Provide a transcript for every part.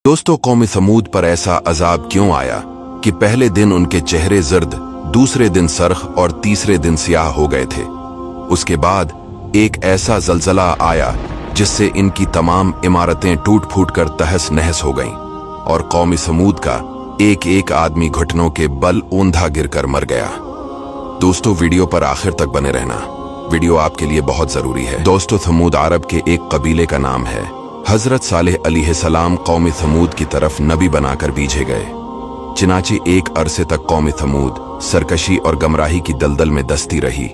दोस्तों, कौम समूद पर ऐसा अजाब क्यों आया कि पहले दिन उनके चेहरे जर्द, दूसरे दिन सरख और तीसरे दिन स्याह हो गए थे। उसके बाद एक ऐसा जलजला आया जिससे इनकी तमाम इमारतें टूट फूट कर तहस नहस हो गईं और कौम समूद का एक एक आदमी घुटनों के बल ऊंधा गिरकर मर गया। दोस्तों, वीडियो पर आखिर तक बने रहना, वीडियो आपके लिए बहुत जरूरी है। दोस्तों, समूद अरब के एक कबीले का नाम है। हजरत सालेह अलैहिस्सलाम कौम समूद की तरफ नबी बनाकर भेजे गए। चिनाचे एक अरसे तक कौम समूद सरकशी और गमराही की दलदल में दस्ती रही।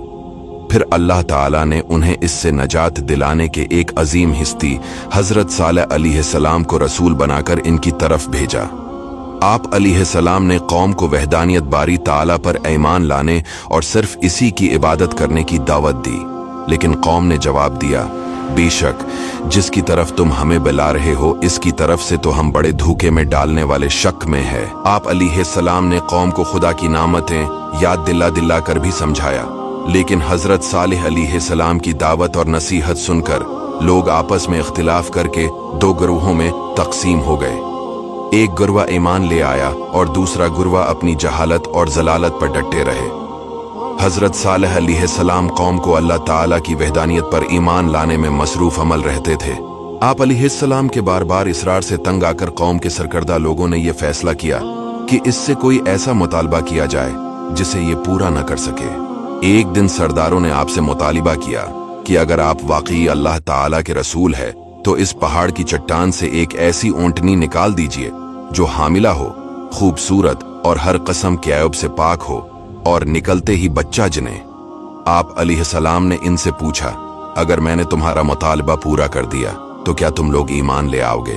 फिर अल्लाह ताला ने उन्हें इससे नजात दिलाने के एक अजीम हस्ती हजरत सालेह अलैहिस्सलाम को रसूल बनाकर इनकी तरफ भेजा। आप अलैहिस्सलाम ने कौम को वहदानियत बारी ताला पर ईमान लाने और सिर्फ इसी की इबादत करने की दावत दी, लेकिन कौम ने जवाब दिया, बेशक जिसकी तरफ तुम हमें बुला रहे हो इसकी तरफ से तो हम बड़े धोखे में डालने वाले शक में है। आप अलैहिस्सलाम ने कौम को खुदा की नामतें याद दिला कर भी समझाया, लेकिन हजरत सालेह अलैहिस्सलाम की दावत और नसीहत सुनकर लोग आपस में इख्तिलाफ करके दो गिरोहों में तकसीम हो गए। एक गुरवा ईमान ले आया और दूसरा गुरवा अपनी जहालत और जलालत पर डटे रहे। हजरत सालेह अलैहिस्सलाम कौम को अल्लाह ताला की वहदानियत पर ईमान लाने में मसरूफ अमल रहते थे। आप अलैहिस्सलाम के बार बार इसरार से तंग आकर कौम के सरकर्दा लोगों ने यह फैसला किया कि इससे कोई ऐसा मुतालबा किया जाए जिसे ये पूरा न कर सके। एक दिन सरदारों ने आपसे मुतालिबा किया कि अगर आप वाकई अल्लाह ताला के रसूल है तो इस पहाड़ की चट्टान से एक ऐसी ऊंटनी निकाल दीजिए जो हामिला हो, खूबसूरत और हर किस्म के ऐब से पाक हो और निकलते ही बच्चा जने। आप अलैहिस्सलाम ने इनसे पूछा, अगर मैंने तुम्हारा मुतालबा पूरा कर दिया तो क्या तुम लोग ईमान ले आओगे?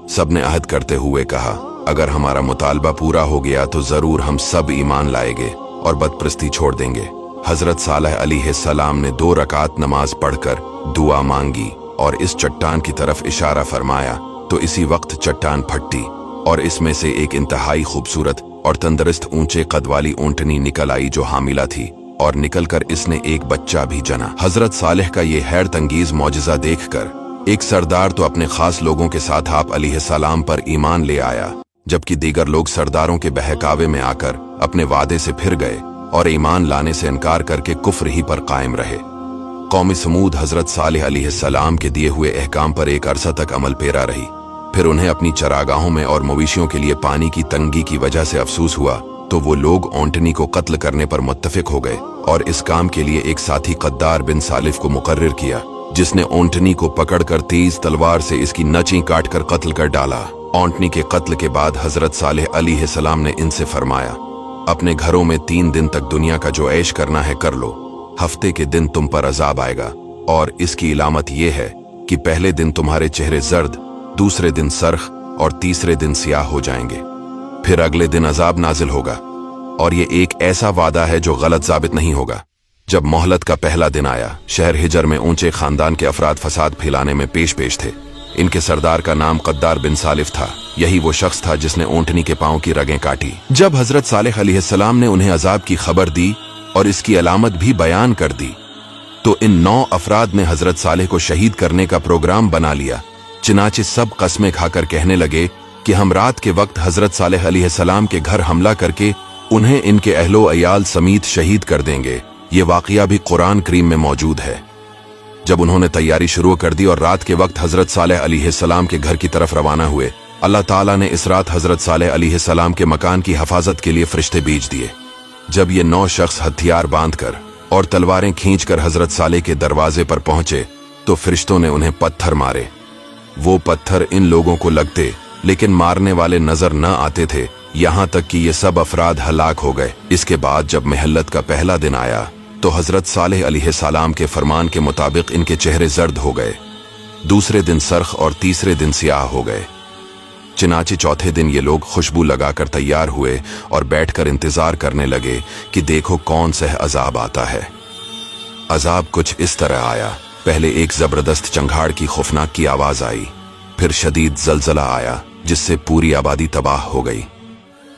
सबने अहद करते हुए कहा, अगर हमारा मुतालबा पूरा हो गया तो जरूर हम सब ईमान लाएंगे और बदप्रस्ती छोड़ देंगे। हजरत सालेह अलैहिस्सलाम ने 2 रकात नमाज पढ़कर दुआ मांगी और इस चट्टान की तरफ इशारा फरमाया तो इसी वक्त चट्टान फटी और इसमें से एक इंतहाई खूबसूरत और तंदुरुस्त ऊंचे कद वाली ऊंटनी निकल आई जो हामिला थी और निकलकर इसने एक बच्चा भी जना। हजरत सालेह का ये हैरत अंगेज मौजज़ा देखकर एक सरदार तो अपने खास लोगों के साथ आप अलैहिस्सलाम पर ईमान ले आया, जबकि दीगर लोग सरदारों के बहकावे में आकर अपने वादे से फिर गए और ईमान लाने से इनकार करके कुफ्र ही पर कायम रहे। कौम समूद हजरत सालेह अलैहिस्सलाम के दिए हुए अहकाम पर एक अरसा तक अमल पेरा रही। फिर उन्हें अपनी चरागाहों में और मवेशियों के लिए पानी की तंगी की वजह से अफसोस हुआ तो वो लोग ऊंटनी को कत्ल करने पर मुत्तफिक हो गए और इस काम के लिए एक साथी कद्दार बिन सालिफ को मुकर्रिर किया, जिसने ऊंटनी को पकड़कर तेज तलवार से इसकी नची काट कर कत्ल कर डाला। ऊंटनी के कत्ल के बाद हजरत सालेह अलैहिस्सलाम ने इनसे फरमाया, अपने घरों में 3 दिन तक दुनिया का जो ऐश करना है कर लो, हफ्ते के दिन तुम पर अजाब आएगा और इसकी इलामत यह है कि पहले दिन तुम्हारे चेहरे जर्द, दूसरे दिन सरख और तीसरे दिन स्याह हो जाएंगे। फिर अगले दिन अजाब नाजिल होगा और ये एक ऐसा वादा है जो गलत साबित नहीं होगा। जब मोहलत का पहला दिन आया, शहर हिजर में ऊंचे खानदान के अफराद फसाद फैलाने में पेश थे। इनके सरदार का नाम कद्दार बिन सालिफ था। यही वो शख्स था जिसने ऊंटनी के पांव की रगें काटी। जब हजरत सालेह अलैहिस्सलाम ने उन्हें अजाब की खबर दी और इसकी अलामत भी बयान कर दी तो इन 9 अफराद ने हजरत सालेह को शहीद करने का प्रोग्राम बना लिया। चिनाचे सब कस्में खाकर कहने लगे कि हम रात के वक्त हजरत सालेह अलैहिस्सलाम के घर हमला करके उन्हें इनके अहलो अयाल समीत शहीद कर देंगे। ये वाकया भी कुरान करीम में मौजूद है। जब उन्होंने तैयारी शुरू कर दी और रात के वक्त हजरत सालेह अलैहिस्सलाम के घर की तरफ रवाना हुए, अल्लाह ताला ने इस रात हजरत सालेह अलैहिस्सलाम के मकान की हिफाजत के लिए फरिश्ते भेज दिए। जब ये 9 शख्स हथियार बांधकर और तलवारें खींचकर हजरत सालेह के दरवाजे पर पहुंचे तो फरिश्तों ने उन्हें पत्थर मारे। वो पत्थर इन लोगों को लगते लेकिन मारने वाले नजर न आते थे, यहाँ तक कि ये सब अफराद हलाक हो गए। इसके बाद जब महल्लत का पहला दिन आया तो हजरत सालेह अलैहिस्सलाम के फरमान के मुताबिक इनके चेहरे जर्द हो गए, दूसरे दिन सरख और तीसरे दिन स्याह हो गए। चिनाचे चौथे दिन ये लोग खुशबू लगाकर तैयार हुए और बैठकर इंतजार करने लगे कि देखो कौन सा अजाब आता है। अजाब कुछ इस तरह आया, पहले एक जबरदस्त चंगाड़ की खौफनाक की आवाज आई, फिर शदीद जलजला आया जिससे पूरी आबादी तबाह हो गई।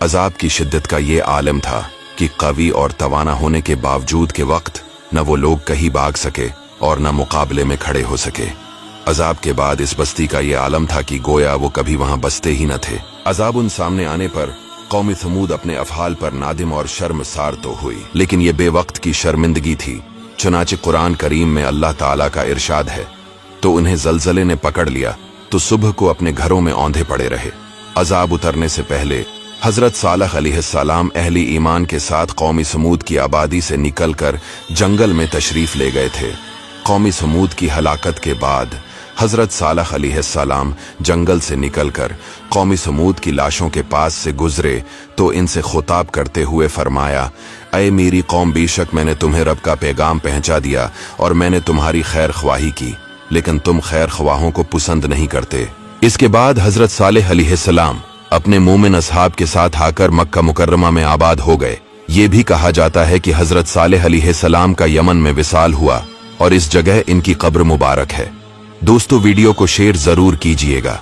अजाब की शिद्दत का ये आलम था कि कवी और तवाना होने के बावजूद के वक्त न वो लोग कहीं भाग सके और न मुकाबले में खड़े हो सके। अजाब के बाद इस बस्ती का ये आलम था कि गोया वो कभी वहां बसते ही न थे। अजाब उन सामने आने पर कौमी समूद अपने अफहाल पर नादिम और शर्मसार तो हुई, लेकिन ये बेवक्त की शर्मिंदगी थी। चुनाचे कुरान करीम में अल्लाह ताला का इरशाद है, तो उन्हें जलजले ने पकड़ लिया तो सुबह को अपने घरों में औंधे पड़े रहे। अजाब उतरने से पहले हजरत सालह अलैहिस्सलाम अहली ईमान के साथ कौमी समूद की आबादी से निकलकर जंगल में तशरीफ ले गए थे। कौमी समूद की हलाकत के बाद हजरत सालह अलैहिस्सलाम जंगल से निकलकर कौमी समूद की लाशों के पास से गुजरे तो इनसे खुताब करते हुए फरमाया, अय मेरी कौम, बेशक मैंने तुम्हें रब का पैगाम पहुंचा दिया और मैंने तुम्हारी खैर ख्वाही की, लेकिन तुम खैर ख्वाहों को पसंद नहीं करते। इसके बाद हजरत सालेह अलैहिस्सलाम अपने मोमिन असहाब के साथ आकर मक्का मुकर्रमा में आबाद हो गए। ये भी कहा जाता है कि हजरत सालेह अलैहिस्सलाम का यमन में विसाल हुआ और इस जगह इनकी कब्र मुबारक है। दोस्तों, वीडियो को शेयर जरूर कीजिएगा।